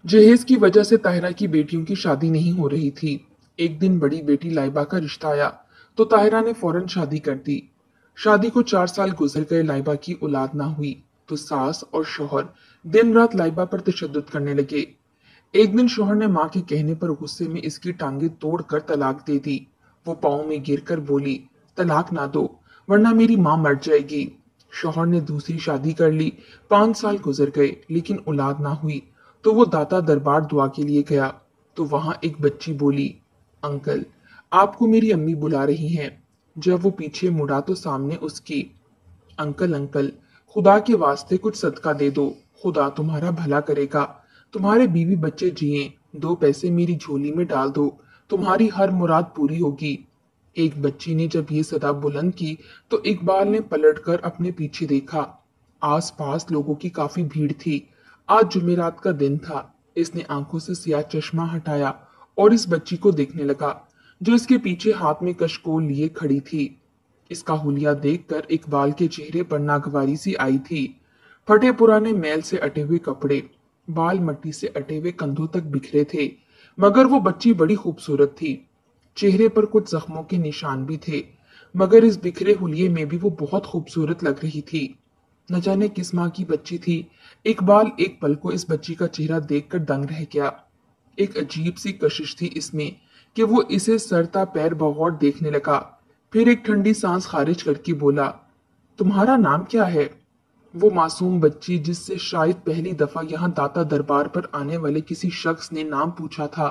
जहेज की वजह से ताहिरा की बेटियों की शादी नहीं हो रही थी। एक दिन बड़ी बेटी लाइबा का रिश्ता आया तो ताहिरा ने फौरन शादी कर दी। शादी को 4 साल गुजर गए, लाइबा की औलाद ना हुई तो सास और शौहर दिन रात लाइबा पर तशद्दुद करने लगे। एक दिन शौहर ने मां के कहने पर गुस्से में इसकी टांगे तोड़कर तलाक दे दी। वो पाँव में गिरकर बोली, तलाक ना दो वरना मेरी मां मर जाएगी। शौहर ने दूसरी शादी कर ली। 5 साल गुजर गए लेकिन औलाद ना हुई तो वो दाता दरबार दुआ के लिए गया तो वहां एक बच्ची बोली, अंकल आपको मेरी अम्मी बुला रही हैं। जब वो पीछे मुड़ा तो सामने उसकी। अंकल अंकल, खुदा के वास्ते कुछ सदका दे दो, खुदा तुम्हारा भला करेगा, तुम्हारे बीवी बच्चे जिए, 2 पैसे मेरी झोली में डाल दो, तुम्हारी हर मुराद पूरी होगी। एक बच्ची ने जब ये सदा बुलंद की तो इकबाल ने पलटकर अपने पीछे देखा। आसपास लोगों की काफी भीड़ थी। आज जुमेरात का दिन था। इसने आंखों से सियाह चश्मा हटाया और इस बच्ची को देखने लगा जो इसके पीछे हाथ में कशकोल लिए खड़ी थी। इसका हुलिया देखकर इकबाल के चेहरे पर नागवारी सी आई थी। फटे पुराने मैल से अटे हुए कपड़े, बाल मट्टी से अटे हुए कंधों तक बिखरे थे, मगर वो बच्ची बड़ी खूबसूरत थी। चेहरे पर कुछ जख्मों के निशान भी थे, मगर इस बिखरे हुलिये में भी वो बहुत खूबसूरत लग रही थी। न जाने किस माँ की बच्ची थी। इकबाल एक पल को इस बच्ची का चेहरा देखकर दंग रह गया। एक अजीब सी कशिश थी इसमें कि वो इसे सरता पैर बगौर देखने लगा। फिर एक ठंडी सांस खारिज करके बोला, तुम्हारा नाम क्या है? वो मासूम बच्ची जिससे शायद पहली दफा यहाँ दाता दरबार पर आने वाले किसी शख्स ने नाम पूछा था,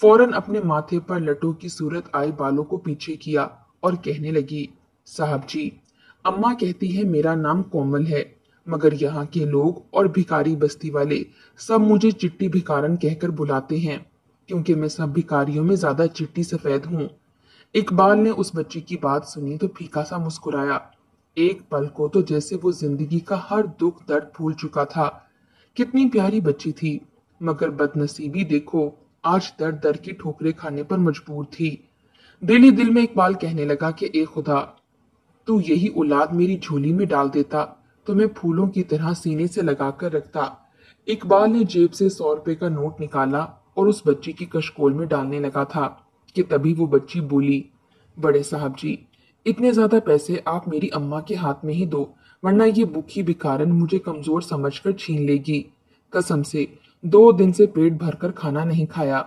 फौरन अपने माथे पर लटों की सूरत आए बालों को पीछे किया और कहने लगी, साहब जी, अम्मा कहती है मेरा नाम कोमल है, मगर यहाँ के लोग और भिखारी बस्ती वाले सब मुझे चिट्टी भिखारन कहकर बुलाते हैं, क्योंकि मैं सब भिखारियों में ज्यादा चिट्टी सफेद हूँ। इकबाल ने उस बच्ची की बात सुनी तो फीका सा मुस्कुराया। एक पल को तो जैसे वो जिंदगी का हर दुख दर्द भूल चुका था। कितनी प्यारी बच्ची थी, मगर बदनसीबी देखो, आज दर दर की ठोकरें खाने पर मजबूर थी। दिल ही दिल में इकबाल कहने लगा कि ए खुदा, तू यही औलाद मेरी झोली में डाल देता तो मैं फूलों की तरह सीने से लगाकर रखता। इकबाल ने जेब से 100 रुपए का नोट निकाला और उस बच्ची की कशकोल में डालने लगा था कि तभी वो बच्ची बोली, बड़े साहब जी, इतने ज्यादा पैसे आप मेरी अम्मा के हाथ में ही दो, वरना ये भूखी भिखारन मुझे कमजोर समझकर छीन लेगी। कसम से 2 दिन से पेट भरकर खाना नहीं खाया।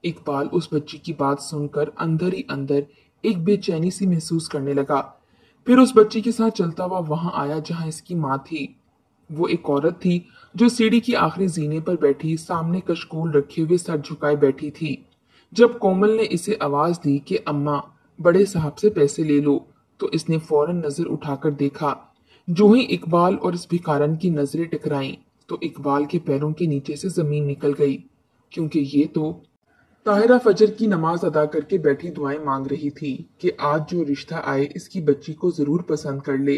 इकबाल उस बच्ची की बात सुनकर अंदर ही अंदर एक बेचैनी सी महसूस करने लगा। फिर उस बच्ची के साथ चलता हुआ वहां आया जहां इसकी माँ थी। वो एक औरत थी जो सीढ़ी की आखिरी जीने पर बैठी सामने कशकोल रखे हुए सर झुकाए बैठी थी। जब कोमल ने इसे आवाज दी कि अम्मा, बड़े साहब से पैसे ले लो, तो इसने फौरन नजर उठाकर देखा। जो ही इकबाल और इस भिखारन की नजरें टकराईं तो इकबाल के पैरों के नीचे से जमीन निकल गई, क्योंकि ये तो ताहिरा फजर की नमाज अदा करके बैठी दुआएं मांग रही थी कि आज जो रिश्ता आए इसकी बच्ची को जरूर पसंद कर ले।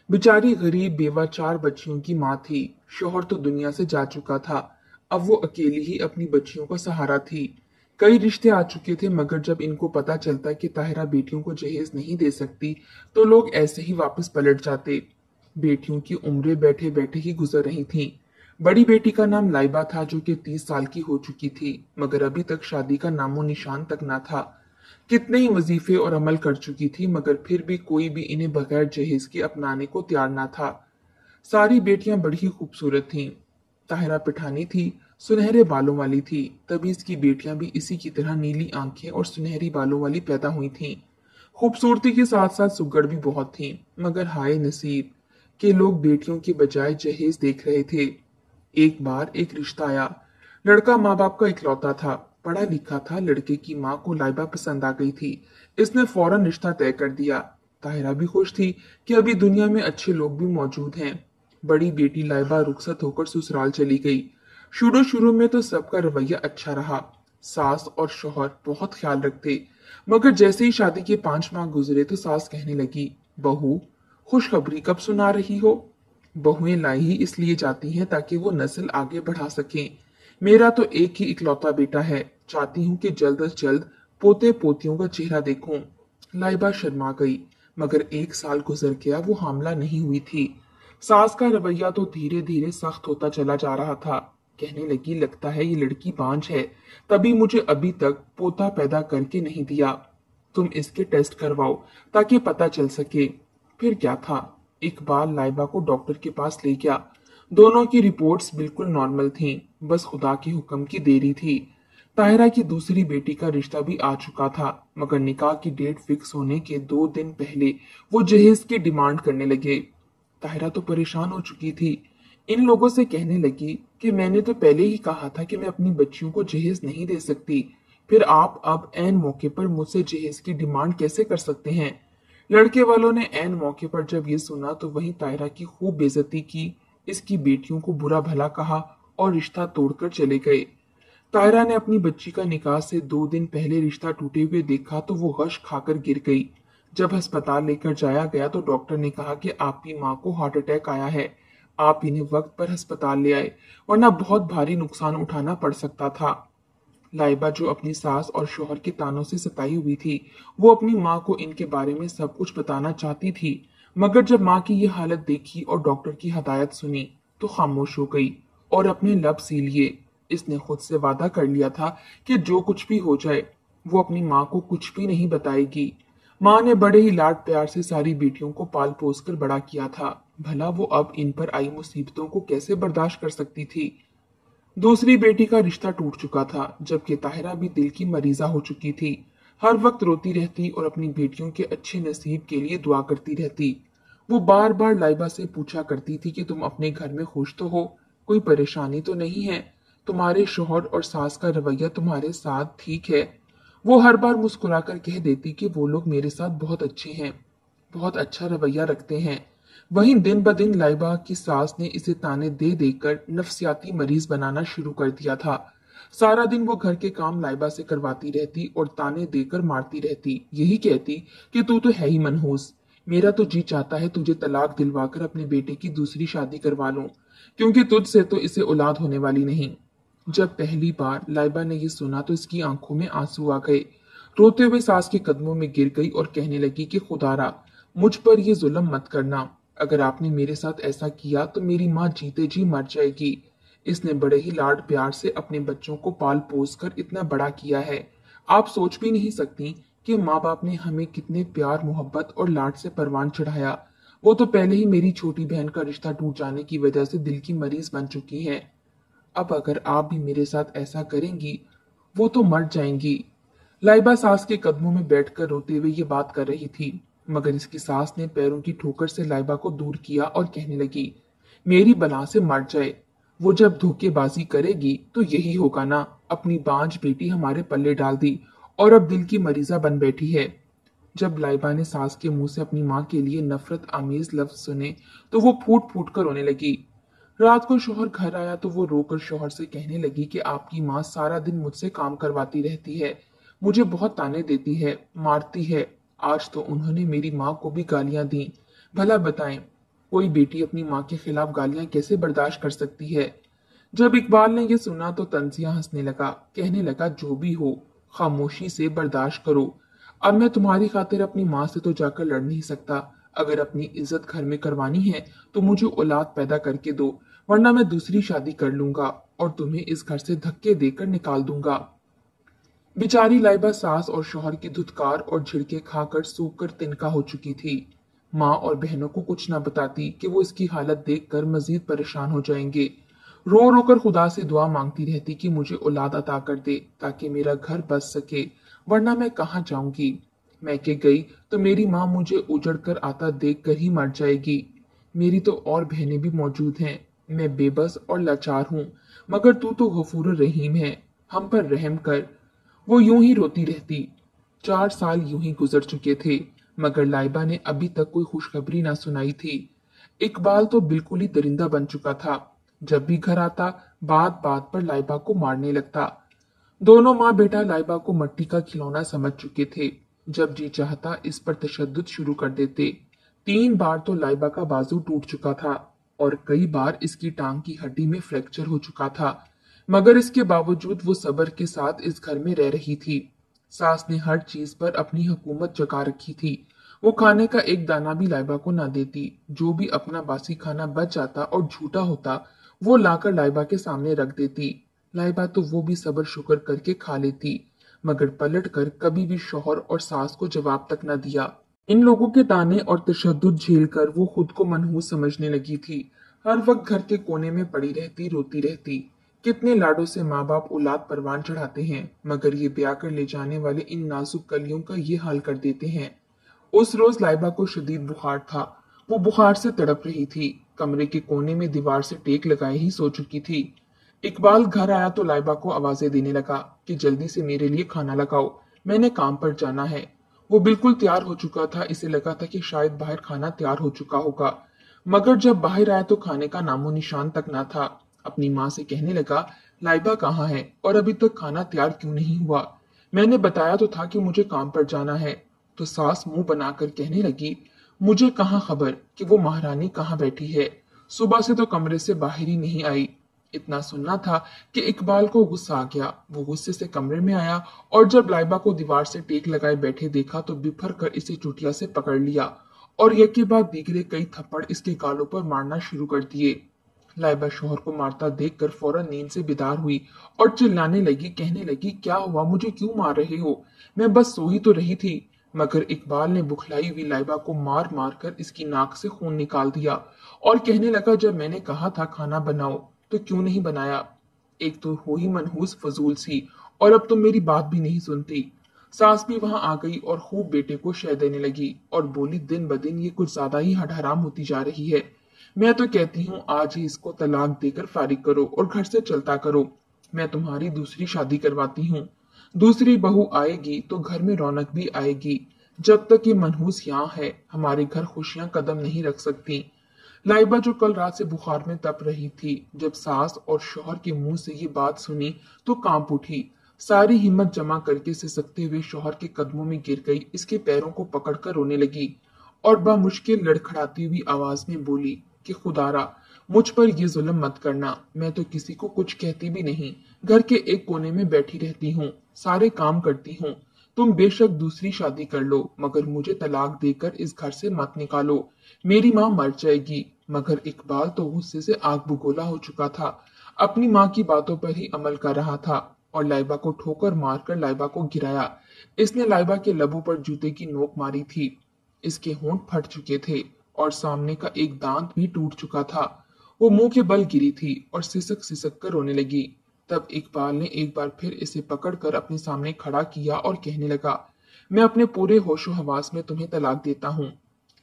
बेचारी गरीब बेवा 4 बच्चियों की माँ थी। शोहर तो दुनिया से जा चुका था। अब वो अकेली ही अपनी बच्चियों का सहारा थी। कई रिश्ते आ चुके थे, मगर जब इनको पता चलता कि ताहिरा बेटियों को जहेज नहीं दे सकती तो लोग ऐसे ही वापस पलट जाते। बेटियों की उम्रें बैठे बैठे ही गुजर रही थीं। बड़ी बेटी का नाम लाइबा था जो कि 30 साल की हो चुकी थी, मगर अभी तक शादी का नामो निशान तक ना था। कितने ही वजीफे और अमल कर चुकी थी, मगर फिर भी कोई भी इन्हें बगैर जहेज के अपनाने को तैयार ना था। सारी बेटियां बड़ी ही खूबसूरत थीं। ताहिरा पिठानी थी, सुनहरे बालों वाली थी, तभी इसकी बेटियां भी इसी की तरह नीली आंखें और सुनहरी बालों वाली पैदा हुई थीं। खूबसूरती के साथ साथ सुगड़ भी बहुत थी, मगर हाय नसीब के लोग बेटियों के बजाय जहेज देख रहे थे। एक बार एक रिश्ता आया। लड़का माँ बाप का इकलौता था, पढ़ा लिखा था। लड़के की माँ को लाइबा पसंद आ गई थी। इसने फौरन रिश्ता तय कर दिया। ताहिरा भी खुश थी कि अभी दुनिया में अच्छे लोग भी मौजूद हैं। बड़ी बेटी लाइबा रुखसत होकर ससुराल चली गई। शुरू शुरू में तो सबका रवैया अच्छा रहा। सास और शौहर बहुत ख्याल रखते, मगर जैसे ही शादी के 5 माह गुजरे तो सास कहने लगी, बहू, खुशखबरी कब सुना रही हो? बहुएं लाई ही इसलिए जाती हैं ताकि वो नस्ल आगे बढ़ा सकें। मेरा तो एक ही इकलौता बेटा है, चाहती हूँ कि जल्द अज जल्द पोते पोतियों का चेहरा देखूं। लाइबा शर्मा गई, मगर 1 साल गुजर गया, वो हामला नहीं हुई थी। सास का रवैया तो धीरे धीरे सख्त होता चला जा रहा था। कहने लगी, लगता है ये लड़की बांझ है, तभी मुझे अभी तक पोता पैदा करके नहीं दिया। तुम इसके टेस्ट करवाओ ताकि पता चल सके। फिर क्या था, इकबाल लाइबा को डॉक्टर के पास ले गया। दोनों की रिपोर्ट्स बिल्कुल नॉर्मल थीं, बस खुदा के हुक्म की देरी थी। ताहिरा की दूसरी बेटी का रिश्ता भी आ चुका था, मगर निकाह की डेट फिक्स होने के 2 दिन पहले वो जहेज की डिमांड करने लगे। ताहिरा तो परेशान हो चुकी थी। इन लोगों से कहने लगी कि मैंने तो पहले ही कहा था कि मैं अपनी बच्चियों को जहेज नहीं दे सकती, फिर आप अब ऐन मौके पर मुझसे जहेज की डिमांड कैसे कर सकते हैं। लड़के वालों ने ऐन मौके पर जब ये सुना तो वहीं ताहिरा की खूब बेइज्जती की, इसकी बेटियों को बुरा भला कहा और रिश्ता तोड़कर चले गए। तायरा ने अपनी बच्ची का निकाह से 2 दिन पहले रिश्ता टूटे हुए देखा तो वो गश खाकर गिर गई। जब अस्पताल लेकर जाया गया तो डॉक्टर ने कहा कि आपकी माँ को हार्ट अटैक आया है, आप इन्हें वक्त पर अस्पताल ले आए, वरना बहुत भारी नुकसान उठाना पड़ सकता था। लाइबा जो अपनी सास और शौहर के तानों से सताई हुई थी, वो अपनी माँ को इनके बारे में सब कुछ बताना चाहती थी, मगर जब माँ की ये हालत देखी और डॉक्टर की हदायत सुनी तो खामोश हो गई और अपने लब सी लिए। इसने खुद से वादा कर लिया था कि जो कुछ भी हो जाए वो अपनी माँ को कुछ भी नहीं बताएगी। माँ ने बड़े ही लाड प्यार से सारी बेटियों को पाल पोस कर बड़ा किया था, भला वो अब इन पर आई मुसीबतों को कैसे बर्दाश्त कर सकती थी। दूसरी बेटी का रिश्ता टूट चुका था, जबकि ताहिरा भी दिल की मरीजा हो चुकी थी। हर वक्त रोती रहती और अपनी बेटियों के अच्छे नसीब के लिए दुआ करती रहती। वो बार बार लाइबा से पूछा करती थी कि तुम अपने घर में खुश तो हो, कोई परेशानी तो नहीं है, तुम्हारे शौहर और सास का रवैया तुम्हारे साथ ठीक है। वो हर बार मुस्कुराकर कह देती कि वो लोग मेरे साथ बहुत अच्छे हैं, बहुत अच्छा रवैया रखते हैं। वहीं दिन ब दिन लाइबा की सास ने इसे ताने दे देकर नफ्सियाती मरीज बनाना शुरू कर दिया था। सारा दिन वो घर के काम लाइबा से करवाती रहती और ताने देकर मारती रहती, यही कहती कि तू तो है ही मनहूस, मेरा तो जी चाहता है तुझे तलाक दिलवाकर अपने बेटे की दूसरी शादी करवा लूं, क्योंकि तुझसे तो इसे औलाद होने वाली नहीं। जब पहली बार लाइबा ने ये सुना तो इसकी आंखों में आंसू आ गए। रोते हुए सास के कदमों में गिर गई और कहने लगी कि खुदारा मुझ पर ये जुल्म मत करना, अगर आपने मेरे साथ ऐसा किया तो मेरी माँ जीते जी मर जाएगी। इसने बड़े ही लाड प्यार से अपने बच्चों को पाल पोस कर इतना बड़ा किया है, आप सोच भी नहीं सकती कि माँ बाप ने हमें कितने प्यार मोहब्बत और लाड से परवान चढ़ाया। वो तो पहले ही मेरी छोटी बहन का रिश्ता टूट जाने की वजह से दिल की मरीज बन चुकी है, अब अगर आप भी मेरे साथ ऐसा करेंगी वो तो मर जाएंगी। लाइबा सास के कदमों में बैठकर रोते हुए ये बात कर रही थी, मगर इसकी सास ने पैरों की ठोकर से लाइबा को दूर किया और कहने लगी, मेरी बला से मर जाए, वो जब धोखेबाजी करेगी तो यही होगा ना, अपनी बांझ बेटी हमारे पल्ले डाल दी और अब दिल की मरीजा बन बैठी है। जब लाइबा ने सास के मुंह से अपनी माँ के लिए नफरत आमेज लफ्ज सुने तो वो फूट फूट कर रोने लगी। रात को शौहर घर आया तो वो रोकर शौहर से कहने लगी कि आपकी माँ सारा दिन मुझसे काम करवाती रहती है, मुझे बहुत ताने देती है, मारती है, आज तो उन्होंने मेरी माँ को भी गालियां दी। भला बताएं, कोई बेटी अपनी माँ के खिलाफ गालियां कैसे बर्दाश्त कर सकती है। जब इकबाल ने यह सुना तो तंजिया हंसने लगा, कहने लगा जो भी हो खामोशी से बर्दाश्त करो, अब मैं तुम्हारी खातिर अपनी माँ से तो जाकर लड़ नहीं सकता, अगर अपनी इज्जत घर में करवानी है तो मुझे औलाद पैदा करके दो, वरना मैं दूसरी शादी कर लूंगा और तुम्हें इस घर से धक्के देकर निकाल दूंगा। बेचारी लाइबा सास और शौहर की धुतकार और झिड़के खाकर सूख कर तिनका हो चुकी थी। माँ और बहनों को कुछ न बताती कि वो इसकी हालत देखकर मजीद परेशान हो जाएंगे। रो रो कर खुदा से दुआ मांगती रहती कि मुझे औलाद अता कर दे ताकि मेरा घर बस सके, वरना मैं कहाँ जाऊंगी। मैके गई तो मेरी माँ मुझे उजड़ कर आता देख कर ही मर जाएगी। मेरी तो और बहनें भी मौजूद हैं, मैं बेबस और लाचार हूँ, मगर तू तो गफूर रहीम है, हम पर रहम कर। वो यूं ही रोती रहती। 4 साल यूं ही गुजर चुके थे, मगर लाइबा ने अभी तक कोई खुशखबरी ना सुनाई थी। इकबाल तो बिल्कुल ही दरिंदा बन चुका था, जब भी घर आता बात बात पर लाइबा को मारने लगता। दोनों माँ बेटा लाइबा को मट्टी का खिलौना समझ चुके थे, जब जी चाहता इस पर तशद्दुद शुरू कर देते। 3 बार तो लाइबा का बाजू टूट चुका था और कई बार इसकी टांग की हड्डी में फ्रैक्चर हो चुका था, मगर इसके बावजूद वो सब्र के साथ इस घर में रह रही थी। सास ने हर चीज पर अपनी हुकूमत जगा रखी थी, वो खाने का एक दाना भी लाइबा को ना देती, जो भी अपना बासी खाना बच जाता और झूठा होता वो लाकर लाइबा के सामने रख देती। लाइबा तो वो भी सब्र शुक्र करके खा लेती, मगर पलट कर कभी भी शौहर और सास को जवाब तक न दिया। इन लोगों के ताने और तशद्दुद झेल कर वो खुद को मनहूस समझने लगी थी। हर वक्त घर के कोने में पड़ी रहती, रोती रहती। कितने लाडों से माँ बाप औलाद परवान चढ़ाते हैं, मगर ये ब्याह कर ले जाने वाले इन नाजुक कलियों का ये हाल कर देते हैं। उस रोज लाइबा को शदीद बुखार था। वो बुखार से तड़प रही थी। कमरे के कोने में दीवार से टेक लगाए ही सो चुकी थी। इकबाल घर आया तो लाइबा को आवाजें देने लगा कि जल्दी से मेरे लिए खाना लगाओ, मैंने काम पर जाना है। वो बिल्कुल तैयार हो चुका था। इसे लगा था कि शायद बाहर खाना तैयार हो चुका होगा, मगर जब बाहर आया तो खाने का नामो निशान तक ना था। अपनी माँ से कहने लगा, लाइबा कहाँ है और अभी तक खाना तैयार क्यों नहीं हुआ? मैंने बताया तो था कि मुझे काम पर जाना है। तो सास मुंह बनाकर कहने लगी, मुझे कहाँ खबर कि वो महारानी कहाँ बैठी है। सुबह से तो कमरे से बाहर ही नहीं आई। इतना सुनना था कि इकबाल को गुस्सा आ गया। वो गुस्से से कमरे में आया और जब लाइबा को दीवार से टेक लगाए बैठे देखा तो बिफर कर इसे चुटिया से पकड़ लिया और एक के बाद दीगरे कई थप्पड़ इसके गालों पर मारना शुरू कर दिए। लाइबा शोहर को मारता देखकर फौरन नींद से बेदार हुई और चिल्लाने लगी, कहने लगी, क्या हुआ, मुझे क्यों मार रहे हो? मैं बस सो ही तो रही थी। मगर इकबाल ने बुखलाई हुई लाइबा को मार मार कर इसकी नाक से खून निकाल दिया और कहने लगा, जब मैंने कहा था खाना बनाओ तो क्यों नहीं बनाया? एक तो हो ही मनहूस फजूल सी, और अब तुम मेरी बात भी नहीं सुनती। सास भी वहां आ गई और खूब बेटे को शह देने लगी और बोली, दिन ब दिन ये कुछ ज्यादा ही हराम होती जा रही है। मैं तो कहती हूँ आज ही इसको तलाक देकर फारिग करो और घर से चलता करो। मैं तुम्हारी दूसरी शादी करवाती हूँ। दूसरी बहू आएगी तो घर में रौनक भी आएगी। जब तक ये मनहूस यहाँ है हमारे घर खुशियां कदम नहीं रख सकती। लाइबा जो कल रात से बुखार में तप रही थी, जब सास और शौहर के मुंह से ये बात सुनी तो कांप उठी। सारी हिम्मत जमा करके सिसकते हुए शौहर के कदमों में गिर गई, इसके पैरों को पकड़कर रोने लगी और बामुश्किल लड़खड़ाती हुई आवाज में बोली कि खुदारा मुझ पर ये जुल्म मत करना। मैं तो किसी को कुछ कहती भी नहीं, घर के एक कोने में बैठी रहती हूँ, सारे काम करती हूँ। तुम बेशक दूसरी शादी कर लो, मगर मुझे तलाक देकर इस घर से मत निकालो। मेरी माँ मर जाएगी। मगर इकबाल तो गुस्से से आग बगोला हो चुका था। अपनी माँ की बातों पर ही अमल कर रहा था और लाइबा को ठोकर मारकर लाइबा को गिराया। इसने लाइबा के लबों पर जूते की नोक मारी थी। इसके होंठ फट चुके थे और सामने का एक दांत भी टूट चुका था। वो मुंह के बल गिरी थी और सिसक सिसक कर रोने लगी। तब इकबाल ने एक बार फिर इसे पकड़कर अपने सामने खड़ा किया और कहने लगा, मैं अपने पूरे होशो हवास में तुम्हें तलाक देता हूँ।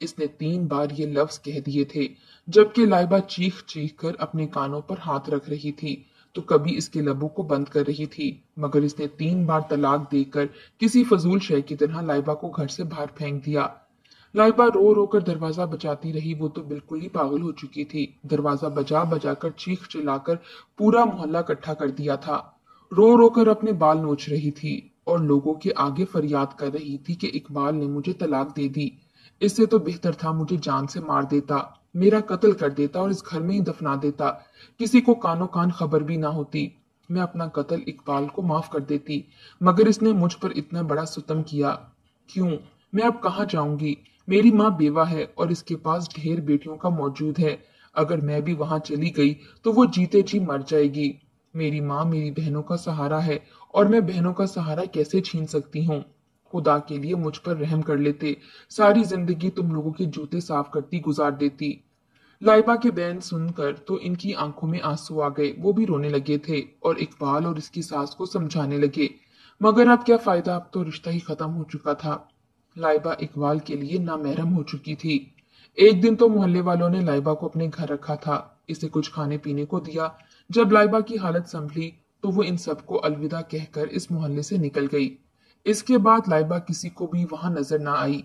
इसने 3 बार ये लफ्ज कह दिए थे, जबकि लाइबा चीख चीख कर अपने कानों पर हाथ रख रही थी तो कभी इसके लबों को बंद कर रही थी। मगर इसने 3 बार तलाक देकर किसी फजूल शय की तरह लाइबा को घर से बाहर फेंक दिया। लाइबा रो रो कर दरवाजा बजाती रही। वो तो बिल्कुल ही पागल हो चुकी थी। दरवाजा बजा बजा कर चीख चिल्लाकर पूरा मोहल्ला इकट्ठा कर दिया था। रो रो कर अपने बाल नोच रही थी और लोगों के आगे फरियाद कर रही थी कि इकबाल ने मुझे तलाक दे दी। इससे तो बेहतर था मुझे जान से मार देता, मेरा कत्ल कर देता और इस घर में ही दफना देता। किसी को कानो कान खबर भी ना होती। मैं अपना कत्ल इकबाल को माफ कर देती, मगर इसने मुझ पर इतना बड़ा सितम किया। क्यों? मैं अब कहाँ जाऊंगी? मेरी माँ बेवा है और इसके पास ढेर बेटियों का मौजूद है। अगर मैं भी वहां चली गई तो वो जीते जी मर जाएगी। मेरी माँ मेरी बहनों का सहारा है और मैं बहनों का सहारा कैसे छीन सकती हूँ? खुदा के लिए मुझ पर रहम कर लेते, सारी जिंदगी तुम लोगों के जूते साफ करती गुजार देती। लाइबा के बयान सुनकर तो इनकी आंखों में आंसू आ गए। वो भी रोने लगे थे और इकबाल और इसकी सास को समझाने लगे, मगर अब क्या फायदा, अब तो रिश्ता ही खत्म हो चुका था। लाइबा इकबाल के लिए नामहरम हो चुकी थी। एक दिन तो मोहल्ले वालों ने लाइबा को अपने घर रखा था, इसे कुछ खाने पीने को दिया। जब लाइबा की हालत संभली तो वो इन सबको अलविदा कहकर इस मोहल्ले से निकल गई। इसके बाद लाइबा किसी को भी वहां नजर ना आई।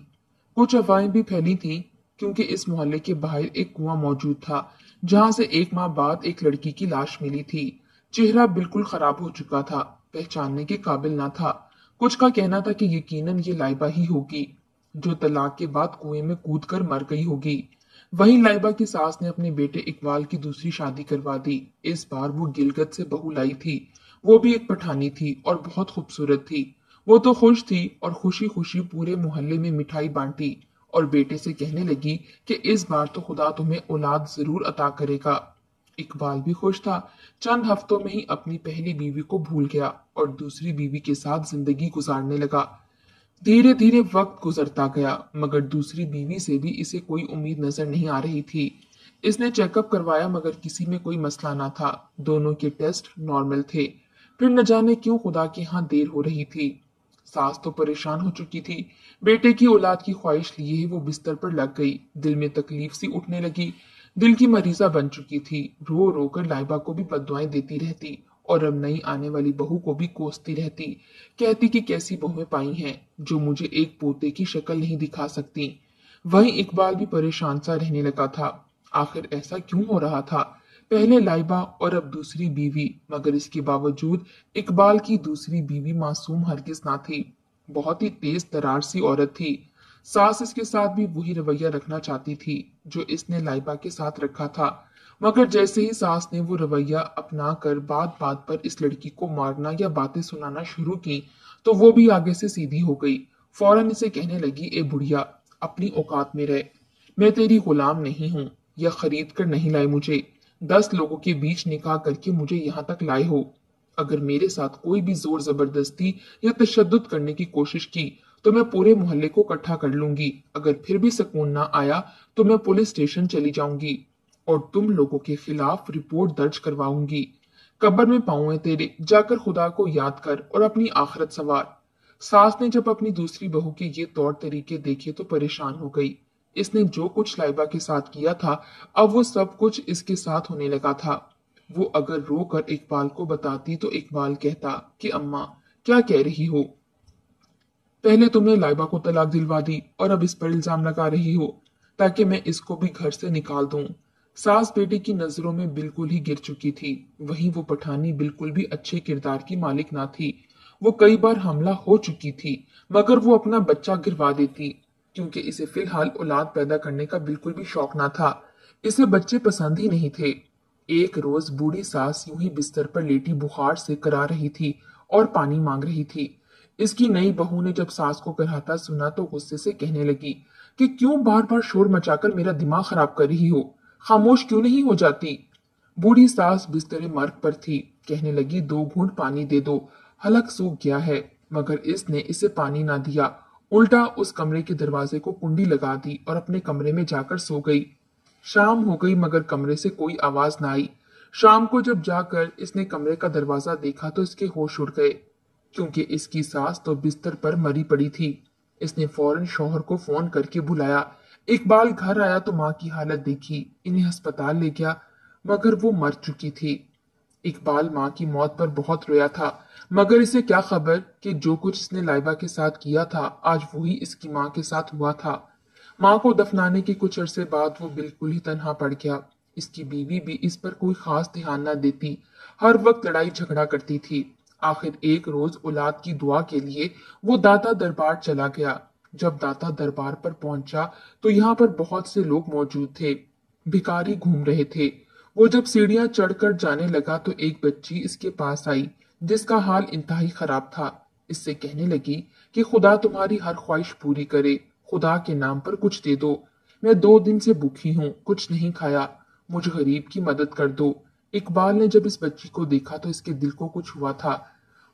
कुछ अफवाहें भी फैली थी, क्योंकि इस मोहल्ले के बाहर एक कुआं मौजूद था जहां से 1 माह बाद एक लड़की की लाश मिली थी। चेहरा बिल्कुल खराब हो चुका था, पहचानने के काबिल ना था। कुछ का कहना था कि यकीनन ये लाइबा ही होगी जो तलाक के बाद कुएं में कूद कर मर गई होगी। वहीं लाइबा की सास ने अपने बेटे इकबाल की दूसरी शादी करवा दी। इस बार वो गिलगत से बहू लाई थी। वो भी एक पठानी थी और बहुत खूबसूरत थी। वो तो खुश थी और खुशी खुशी पूरे मोहल्ले में मिठाई बांटी और बेटे से कहने लगी कि इस बार तो खुदा तुम्हें औलाद जरूर अता करेगा। इकबाल भी खुश था। चंद हफ्तों में ही अपनी पहली बीवी को भूल गया और दूसरी बीवी के साथ जिंदगी गुजारने लगा। धीरे धीरे वक्त गुजरता गया, मगर दूसरी बीवी से भी इसे कोई उम्मीद नजर नहीं आ रही थी। इसने चेकअप करवाया मगर किसी में कोई मसला ना था। दोनों के टेस्ट नॉर्मल थे। फिर न जाने क्यों खुदा के यहाँ देर हो रही थी। सास तो परेशान हो चुकी थी। बेटे की औलाद की ख्वाहिश लिए ही वो बिस्तर पर लग गई। दिल में तकलीफ सी उठने लगी। दिल की मरीजा बन चुकी थी। रो रो कर लाइबा को भी बद्दुआएं देती रहती और अब नई आने वाली बहू को भी कोसती रहती। कहती कि कैसी बहुएं पाई हैं जो मुझे एक पोते की शक्ल नहीं दिखा सकती। वहीं इकबाल भी परेशान सा रहने लगा था। आखिर ऐसा क्यों हो रहा था? पहले लाइबा और अब दूसरी बीवी, मगर इसके बावजूद इकबाल की दूसरी बीवी मासूम हरगिज ना थी। बहुत ही तेज तरार सी औरत थी। सास इसके साथ भी वही रवैया रखना चाहती थी जो इसने लाइबा के साथ रखा था, मगर जैसे ही सास ने वो रवैया अपना कर बात बात पर इस लड़की को मारना या बातें सुनाना शुरू की, तो वो भी आगे से सीधी हो गई। फौरन इसे कहने लगी, ए बुढ़िया, अपनी औकात में रह। मैं तेरी गुलाम नहीं हूँ, या खरीद कर नहीं लाई मुझे। 10 लोगों के बीच निकाह करके मुझे यहाँ तक लाए हो। अगर मेरे साथ कोई भी जोर जबरदस्ती या तशद्दुद करने की कोशिश की तो मैं पूरे मोहल्ले को इकट्ठा कर लूंगी। अगर फिर भी सुकून ना आया तो मैं पुलिस स्टेशन चली जाऊंगी और तुम लोगों के खिलाफ रिपोर्ट दर्ज करवाऊंगी। कब्र में पाऊं है तेरे, जाकर खुदा को याद कर और अपनी आखिरत संवार। सास ने जब अपनी दूसरी बहू के ये तौर तरीके देखे तो परेशान हो गई। इसने जो कुछ लाइबा के साथ किया था, अब वो सब कुछ इसके साथ होने लगा था। वो अगर रो कर इकबाल को बताती तो इकबाल कहता कि अम्मा क्या कह रही हो? पहले तुमने लाइबा को तलाक दिलवा दी और अब इस पर इल्जाम लगा रही हो ताकि मैं इसको भी घर से निकाल दूं। सास बेटे की नजरों में बिल्कुल ही गिर चुकी थी। वहीं वो पठानी बिल्कुल भी अच्छे किरदार की मालिक ना थी। वो कई बार हमला हो चुकी थी, मगर वो अपना बच्चा गिरवा देती क्योंकि इसे फिलहाल औलाद पैदा करने का बिल्कुल भी शौक ना था। इसे बच्चे पसंद ही नहीं थे। एक रोज बूढ़ी सास यूं ही बिस्तर पर लेटी बुखार से करा रही थी और पानी मांग रही थी। इसकी नई बहू ने जब सास को कराहता सुना तो गुस्से से कहने लगी कि क्यों बार बार शोर मचाकर मेरा दिमाग खराब कर रही हो? खामोश क्यों नहीं हो जाती? बूढ़ी सास बिस्तरे मर्ग पर थी। कहने लगी, 2 घूंट पानी दे दो, हलक सूख गया है। मगर इसने इसे पानी ना दिया, उल्टा उस कमरे के दरवाजे को कुंडी लगा दी और अपने कमरे में जाकर सो गई। शाम हो गई मगर कमरे से कोई आवाज ना आई। शाम को जब जाकर इसने कमरे का दरवाजा देखा तो इसके होश उड़ गए क्योंकि इसकी सास तो बिस्तर पर मरी पड़ी थी। इसने फौरन शौहर को फोन करके बुलाया। इकबाल घर आया तो माँ की हालत देखी, इन्हें अस्पताल ले गया, मगर वो मर चुकी थी। इकबाल माँ की मौत पर बहुत रोया था, मगर इसे क्या खबर कि जो कुछ इसने लाइबा के साथ किया था आज वही इसकी माँ के साथ हुआ था। माँ को दफनाने के कुछ अरसे बाद वो बिल्कुल ही तन्हा पड़ गया। इसकी बीवी भी इस पर कोई खास ध्यान न देती, हर वक्त लड़ाई झगड़ा करती थी। आखिर एक रोज औलाद की दुआ के लिए वो दाता दरबार चला गया। जब दाता दरबार पर पहुंचा तो यहाँ पर बहुत से लोग मौजूद थे। भिखारी घूम रहे थे। वो जब सीढ़ियां चढ़कर जाने लगा तो एक बच्ची इसके पास आई जिसका हाल इंतहाई खराब था। इससे कहने लगी कि खुदा तुम्हारी हर ख्वाहिश पूरी करे, खुदा के नाम पर कुछ दे दो। मैं 2 दिन से भूखी हूँ, कुछ नहीं खाया, मुझ गरीब की मदद कर दो। इकबाल ने जब इस बच्ची को देखा तो इसके दिल को कुछ हुआ था।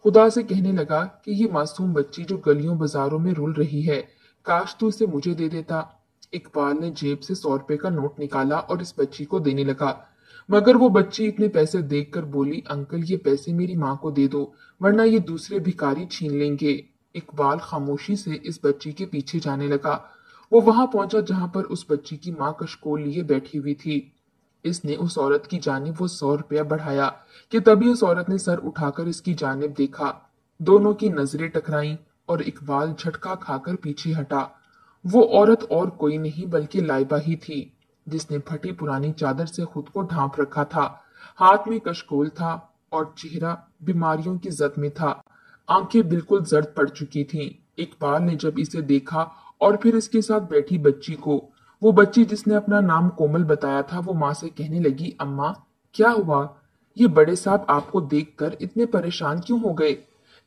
खुदा से कहने लगा कि ये मासूम बच्ची जो गलियों बाजारों में रुल रही है, काश तू इसे मुझे दे देता। इकबाल ने जेब से 100 रुपए का नोट निकाला और इस बच्ची को देने लगा, मगर वो बच्ची इतने पैसे देखकर बोली, अंकल ये पैसे मेरी माँ को दे दो वरना ये दूसरे भिखारी छीन लेंगे। इकबाल खामोशी से इस बच्ची के पीछे जाने लगा। वो वहां पहुंचा जहां पर उस बच्ची की माँ कशकोल लिए बैठी हुई थी। इसने उस औरत की जानिब वो 100 रुपया बढ़ाया कि तभी उस औरत ने सर उठाकर इसकी जानिब देखा। दोनों की नजरें टकराईं और इकबाल झटका खाकर पीछे हटा। वो औरत और कोई नहीं बल्कि लाइबा ही थी जिसने फटी पुरानी चादर से खुद को ढांप रखा था। हाथ में कशकोल था और चेहरा बीमारियों की जद में था। आंखें बिल्कुल जर्द पड़ चुकी थीं। इकबाल ने जब इसे देखा और फिर इसके साथ बैठी बच्ची को, वो बच्ची जिसने अपना नाम कोमल बताया था, वो माँ से कहने लगी, अम्मा क्या हुआ? ये बड़े साहब आपको देखकर इतने परेशान क्यों हो गए?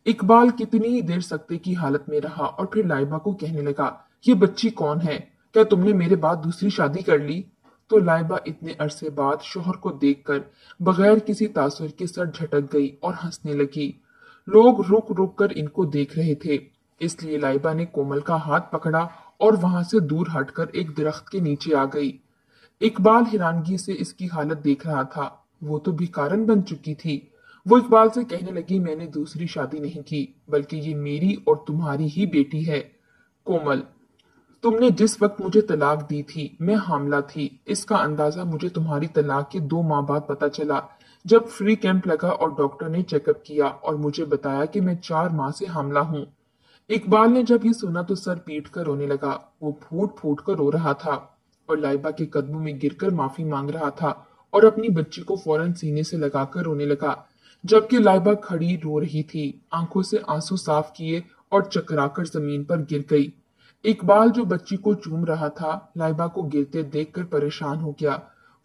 इकबाल कितनी ही देर सकते की हालत में रहा और फिर लाइबा को कहने लगा, ये बच्ची कौन है? क्या तुमने मेरे बाद दूसरी शादी कर ली? تو لائبہ اتنے عرصے بعد شوہر کو دیکھ کر بغیر کسی تاثر کے سر جھٹک گئی اور ہنسنے لگی۔ لوگ رک رک کر ان کو دیکھ رہے تھے، اس لیے لائبہ نے کومل کا ہاتھ پکڑا اور وہاں سے دور ہٹ کر ایک درخت کے نیچے آ گئی۔ اقبال حیرانگی سے اس کی حالت دیکھ رہا تھا، وہ تو بھکارن بن چکی تھی۔ وہ اقبال سے کہنے لگی، میں نے دوسری شادی نہیں کی، بلکہ یہ میری اور تمہاری ہی بیٹی ہے۔ کومل، تم نے جس وقت مجھے طلاق دی تھی میں حاملہ تھی، اس کا اندازہ مجھے تمہاری طلاق کے 2 ماہ بعد پتا چلا، جب فری کیمپ لگا اور ڈاکٹر نے چیک اپ کیا اور مجھے بتایا کہ میں 4 ماہ سے حاملہ ہوں۔ اقبال نے جب یہ سنا تو سر پیٹ کر رونے لگا، وہ پھوٹ پھوٹ کر رو رہا تھا اور لائبہ کے قدموں میں گر کر معافی مانگ رہا تھا اور اپنی بچی کو فوراً سینے سے لگا کر رونے لگا، جبکہ لائبہ کھڑی رو رہی تھی، آنکھوں سے آنسو صاف کیے اور چکرا کر زمین پر گر گئی۔ اقبال جو بچی کو چوم رہا تھا، لائبہ کو گرتے دیکھ کر پریشان ہو گیا،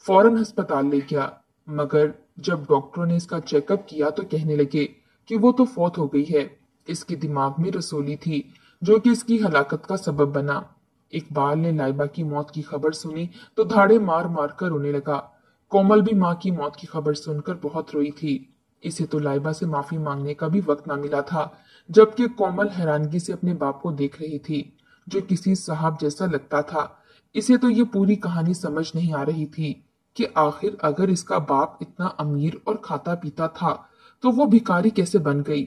فوراً ہسپتال لے گیا، مگر جب ڈاکٹروں نے اس کا چیک اپ کیا تو کہنے لگے کہ وہ تو فوت ہو گئی ہے، اس کے دماغ میں رسولی تھی جو کہ اس کی ہلاکت کا سبب بنا۔ اقبال نے لائبہ کی موت کی خبر سنی تو دھاڑے مار مار کر رونے لگا۔ کومل بھی ماں کی موت کی خبر سن کر بہت روئی تھی، اسے تو لائبہ سے معافی مانگنے کا بھی وقت نہ ملا تھا، جبکہ کومل حیرانگی سے اپنے باپ کو دیکھ رہی تھی جو کسی صاحب جیسا لگتا تھا۔ اسے تو یہ پوری کہانی سمجھ نہیں آ رہی تھی کہ آخر اگر اس کا باپ اتنا امیر اور کھاتا پیتا تھا تو وہ بھکاری کیسے بن گئی۔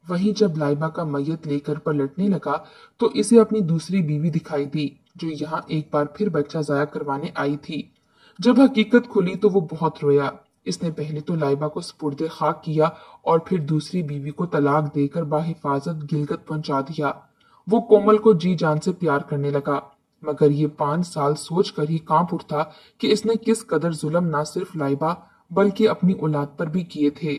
وہیں جب لائبہ کا میت لے کر پلٹنے لگا تو اسے اپنی دوسری بیوی دکھائی دی جو یہاں ایک بار پھر بچہ ضائع کروانے آئی تھی۔ جب حقیقت کھلی تو وہ بہت رویا، اس نے پہلے تو لائبہ کو سپرد خاک کیا اور پھر دوسری بیوی کو طلاق دے کر بحفاظت گلگت پہنچا دیا۔ وہ کومل کو جی جان سے پیار کرنے لگا، مگر یہ 5 سال سوچ کر ہی کانپ اٹھتا کہ اس نے کس قدر ظلم نہ صرف لائبہ بلکہ اپنی اولاد پر بھی کیے تھے۔